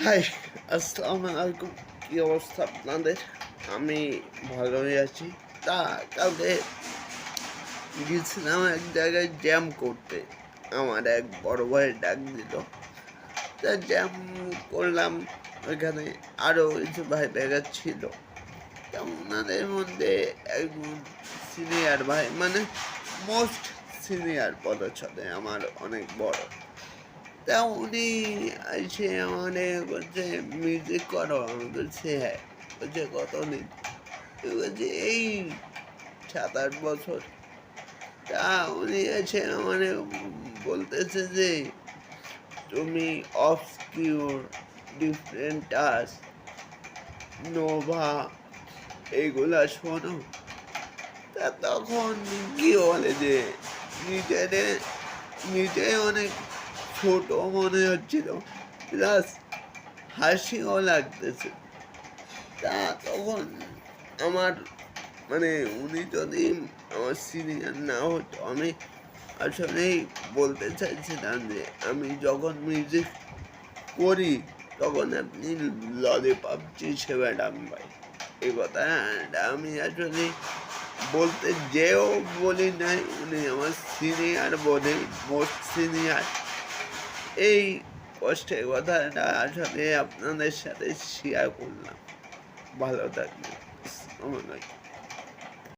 High, আসসালামু আলাইকুম। কি অবস্থা আপনাদের? আমি ভালোই আছি। তা কালকে গেছিলাম এক জায়গায় জ্যাম করতে। আমার এক বড় ভাই ডাক দিল। তা জ্যাম করলাম ওইখানে। আরও কিছু ভাই ব্যাগার ছিল। তা ওনাদের মধ্যে একজন সিনিয়র ভাই, মানে মোস্ট সিনিয়র পদচ্ছদে, আমার অনেক বড়। তা উনি এসে আমারে বলছে, মিউজিক করো? আমি বলছি হ্যাঁ। বলছে কতদিন? বলছে এই 7-8 বছর। তা উনি এসে আমারে বলতেছে যে তুমি অবসকিউর, ডিফারেন্ট টাস্ক, নোভা এইগুলা শোনো। তা তখন কি বলে যে নিজেদের নিজে অনেক ছোট মনে হচ্ছিল, প্লাস হাসিও লাগতেছে। তা তখন আমার, মানে উনি যদি আমার সিনিয়র না হতো, আমি আসলেই বলতে চাইছিলাম যে আমি যখন মিউজিক করি তখন আপনি ললিপপ চিপসে ম্যাডাম ভাই, এই কথা আমি আসলে বলতে যেও বলি নাই। উনি আমার সিনিয়র বলে, মোস্ট সিনিয়র। এই কষ্টের কথাটা আসলে আপনাদের সাথে শেয়ার করলাম। ভালো থাকবেন। আসসালামু আলাইকুম।